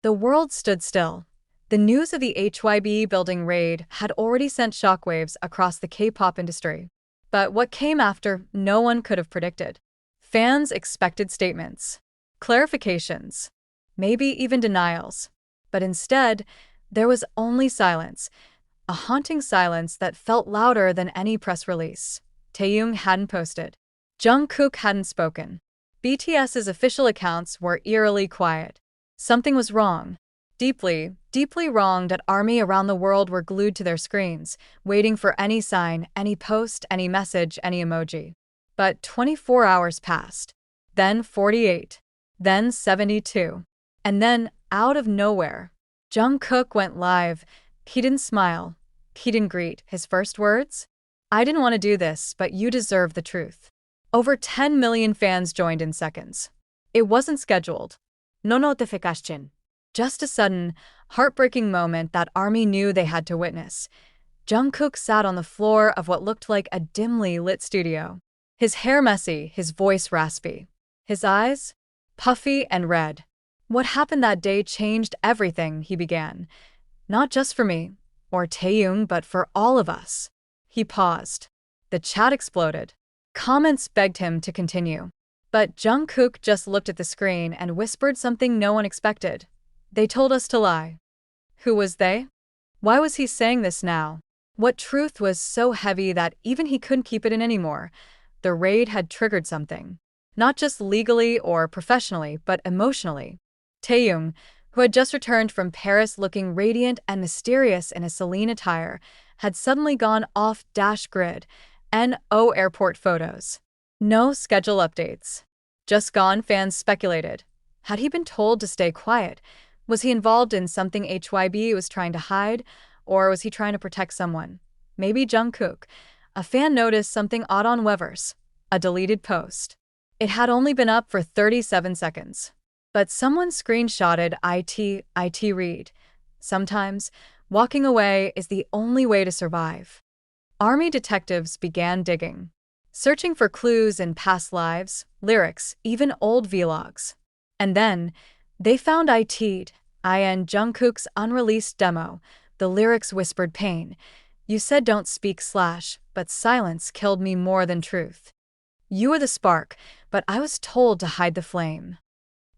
The world stood still. The news of the HYBE building raid had already sent shockwaves across the K-pop industry. But what came after, no one could have predicted. Fans expected statements, clarifications, maybe even denials. But instead, there was only silence, a haunting silence that felt louder than any press release. Taehyung hadn't posted. Jungkook hadn't spoken. BTS's official accounts were eerily quiet. Something was wrong. Deeply, deeply wrong that army around the world were glued to their screens, waiting for any sign, any post, any message, any emoji. But 24 hours passed. Then 48. Then 72. And then, out of nowhere, Jungkook went live. He didn't smile. He didn't greet. His first words? "I didn't want to do this, but you deserve the truth." Over 10 million fans joined in seconds. It wasn't scheduled. No notification. Just a sudden, heartbreaking moment that ARMY knew they had to witness. Jungkook sat on the floor of what looked like a dimly lit studio. His hair messy, his voice raspy. His eyes? Puffy and red. "What happened that day changed everything," he began. "Not just for me, or Taehyung, but for all of us." He paused. The chat exploded. Comments begged him to continue. But Jungkook just looked at the screen and whispered something no one expected. "They told us to lie." Who was they? Why was he saying this now? What truth was so heavy that even he couldn't keep it in anymore? The raid had triggered something. Not just legally or professionally, but emotionally. Taehyung, who had just returned from Paris looking radiant and mysterious in a Celine attire, had suddenly gone off-grid. NO airport photos. No schedule updates. Just gone, fans speculated. Had he been told to stay quiet? Was he involved in something HYBE was trying to hide? Or was he trying to protect someone? Maybe Jungkook. A fan noticed something odd on weverse. A deleted post. It had only been up for 37 seconds. But someone screenshotted IT read. Sometimes, walking away is the only way to survive. ARMY detectives began digging, searching for clues in past lives, lyrics, even old vlogs. And then, they found and Jungkook's unreleased demo. The lyrics whispered pain. "You said don't speak / but silence killed me more than truth. You were the spark, but I was told to hide the flame."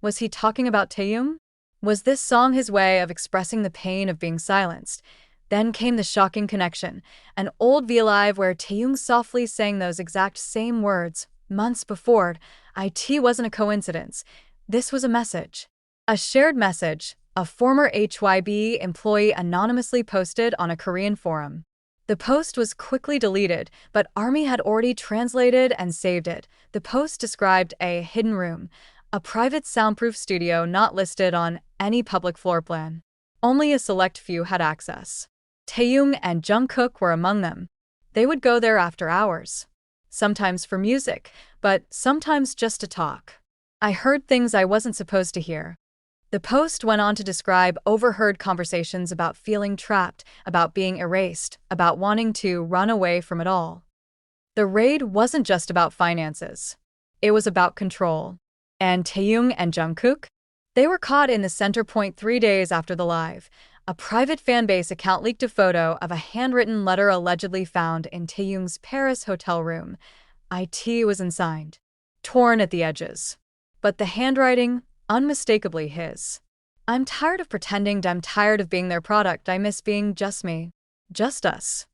Was he talking about Taehyung? Was this song his way of expressing the pain of being silenced? Then came the shocking connection, an old VLive where Taehyung softly sang those exact same words, months before. It wasn't a coincidence. This was a message. A shared message, a former HYBE employee anonymously posted on a Korean forum. The post was quickly deleted, but ARMY had already translated and saved it. The post described a hidden room, a private soundproof studio not listed on any public floor plan. Only a select few had access. Taehyung and Jungkook were among them. They would go there after hours. Sometimes for music, but sometimes just to talk. "I heard things I wasn't supposed to hear." The post went on to describe overheard conversations about feeling trapped, about being erased, about wanting to run away from it all. The raid wasn't just about finances. It was about control. And Taehyung and Jungkook? They were caught in the center point 3 days after the live. A private fanbase account leaked a photo of a handwritten letter allegedly found in Taehyung's Paris hotel room. It was unsigned, torn at the edges. But the handwriting, unmistakably his. "I'm tired of pretending, I'm tired of being their product, I miss being just me. Just us."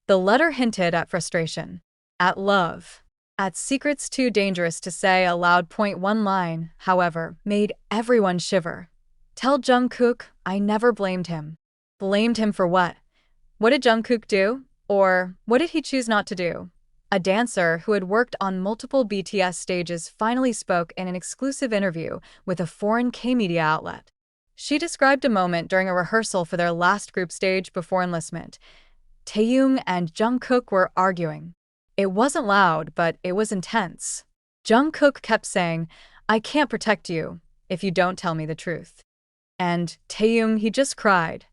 The letter hinted at frustration, at love, at secrets too dangerous to say aloud. One line, however, made everyone shiver. "Tell Jungkook I never blamed him." Blamed him for what? What did Jungkook do? Or what did he choose not to do? A dancer who had worked on multiple BTS stages finally spoke in an exclusive interview with a foreign K-media outlet. She described a moment during a rehearsal for their last group stage before enlistment. Taehyung and Jungkook were arguing. It wasn't loud, but it was intense. Jungkook kept saying, "I can't protect you if you don't tell me the truth." And Taehyung, he just cried.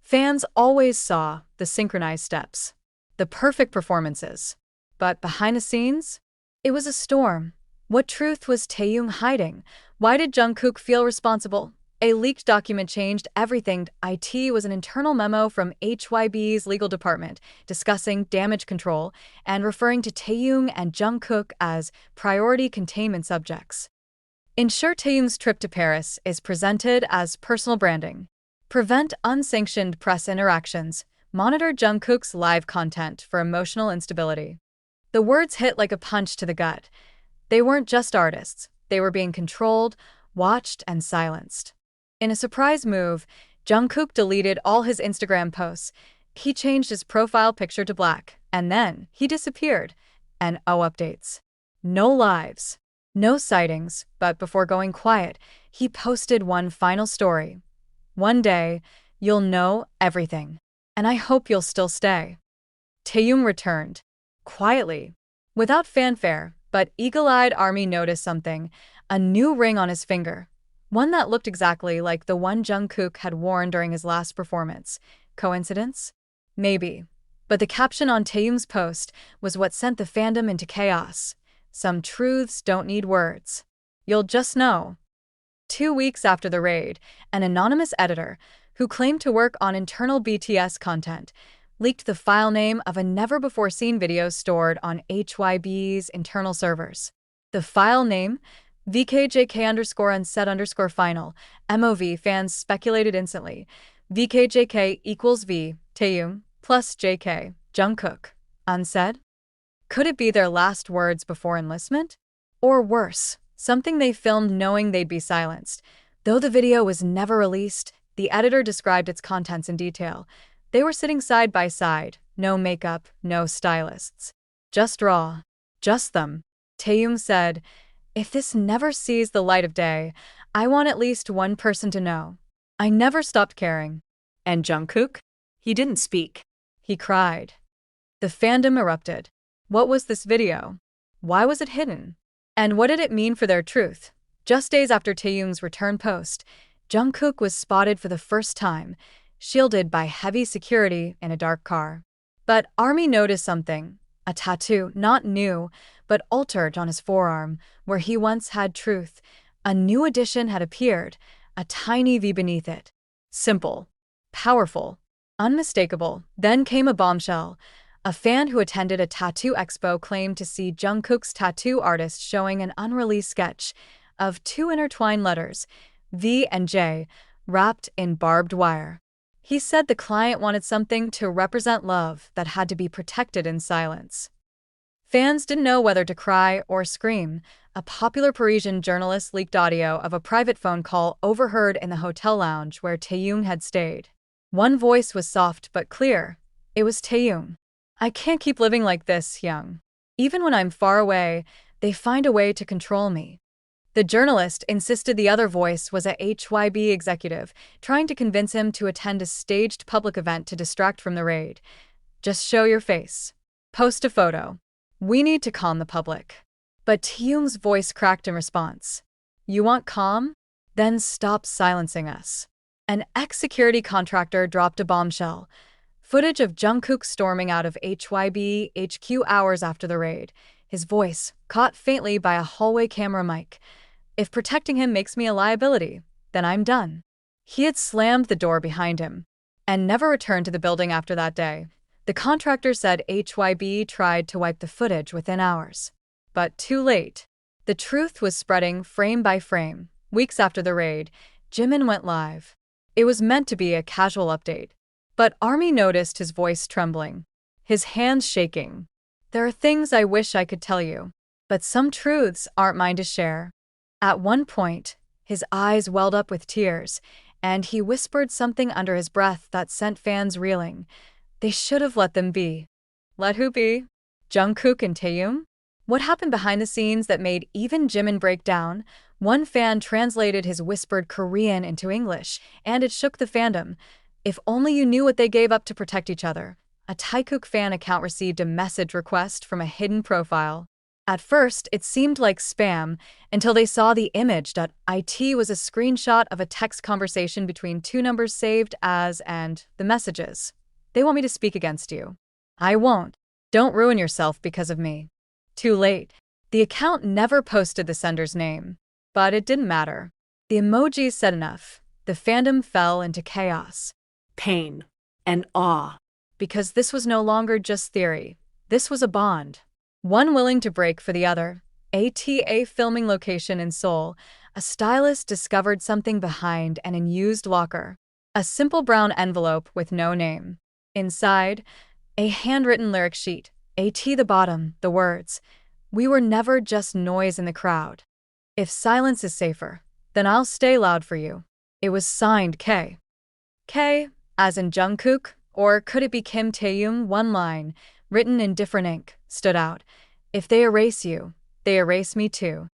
Fans always saw the synchronized steps, the perfect performances. But behind the scenes, it was a storm. What truth was Taehyung hiding? Why did Jungkook feel responsible? A leaked document changed everything. It was an internal memo from HYB's legal department discussing damage control and referring to Taehyung and Jungkook as priority containment subjects. Ensure Taehyung's trip to Paris is presented as personal branding. Prevent unsanctioned press interactions. Monitor Jungkook's live content for emotional instability. The words hit like a punch to the gut. They weren't just artists. They were being controlled, watched, and silenced. In a surprise move, Jungkook deleted all his Instagram posts. He changed his profile picture to black, and then he disappeared. And updates. No lives. No sightings, but before going quiet, he posted one final story. One day, you'll know everything. And I hope you'll still stay. Taehyung returned. Quietly. Without fanfare, but eagle-eyed ARMY noticed something. A new ring on his finger. One that looked exactly like the one Jungkook had worn during his last performance. Coincidence? Maybe. But the caption on Taehyung's post was what sent the fandom into chaos. Some truths don't need words. You'll just know. 2 weeks after the raid, an anonymous editor, who claimed to work on internal BTS content, leaked the file name of a never-before-seen video stored on HYB's internal servers. The file name? VKJK_unset_final. MOV fans speculated instantly. VKJK equals V, Taehyung, plus JK, Jungkook. Unsaid? Could it be their last words before enlistment? Or worse, something they filmed knowing they'd be silenced. Though the video was never released, the editor described its contents in detail. They were sitting side by side, no makeup, no stylists. Just raw. Just them. Taehyung said, "If this never sees the light of day, I want at least one person to know. I never stopped caring." And Jungkook? He didn't speak. He cried. The fandom erupted. What was this video? Why was it hidden? And what did it mean for their truth? Just days after Taehyung's return post, Jungkook was spotted for the first time, shielded by heavy security in a dark car. But ARMY noticed something. A tattoo, not new, but altered on his forearm, where he once had truth. A new addition had appeared, a tiny V beneath it. Simple. Powerful. Unmistakable. Then came a bombshell. A fan who attended a tattoo expo claimed to see Jungkook's tattoo artist showing an unreleased sketch of 2 intertwined letters, V and J, wrapped in barbed wire. He said the client wanted something to represent love that had to be protected in silence. Fans didn't know whether to cry or scream. A popular Parisian journalist leaked audio of a private phone call overheard in the hotel lounge where Taehyung had stayed. One voice was soft but clear. It was Taehyung. "I can't keep living like this, Hyung. Even when I'm far away, they find a way to control me." The journalist insisted the other voice was a HYB executive, trying to convince him to attend a staged public event to distract from the raid. "Just show your face. Post a photo. We need to calm the public." But Taehyung's voice cracked in response. "You want calm? Then stop silencing us." An ex-security contractor dropped a bombshell. Footage of Jungkook storming out of HYB HQ hours after the raid. His voice, caught faintly by a hallway camera mic. "If protecting him makes me a liability, then I'm done." He had slammed the door behind him and never returned to the building after that day. The contractor said HYB tried to wipe the footage within hours. But too late. The truth was spreading frame by frame. Weeks after the raid, Jimin went live. It was meant to be a casual update. But ARMY noticed his voice trembling, his hands shaking. "There are things I wish I could tell you, but some truths aren't mine to share." At one point, his eyes welled up with tears, and he whispered something under his breath that sent fans reeling. They should have let them be. Let who be? Jungkook and Taehyung? What happened behind the scenes that made even Jimin break down? One fan translated his whispered Korean into English, and it shook the fandom. "If only you knew what they gave up to protect each other." A taekook fan account received a message request from a hidden profile. At first, it seemed like spam, until they saw the image. It was a screenshot of a text conversation between 2 numbers saved as and the messages. "They want me to speak against you. I won't. Don't ruin yourself because of me." Too late. The account never posted the sender's name. But it didn't matter. The emojis said enough. The fandom fell into chaos. Pain and awe. Because this was no longer just theory. This was a bond. One willing to break for the other. At a filming location in Seoul, a stylist discovered something behind an unused locker. A simple brown envelope with no name. Inside, a handwritten lyric sheet. At the bottom, the words, "We were never just noise in the crowd. If silence is safer, then I'll stay loud for you." It was signed K. K, as in Jungkook, or could it be Kim Taehyung? One line, written in different ink, stood out. "If they erase you, they erase me too."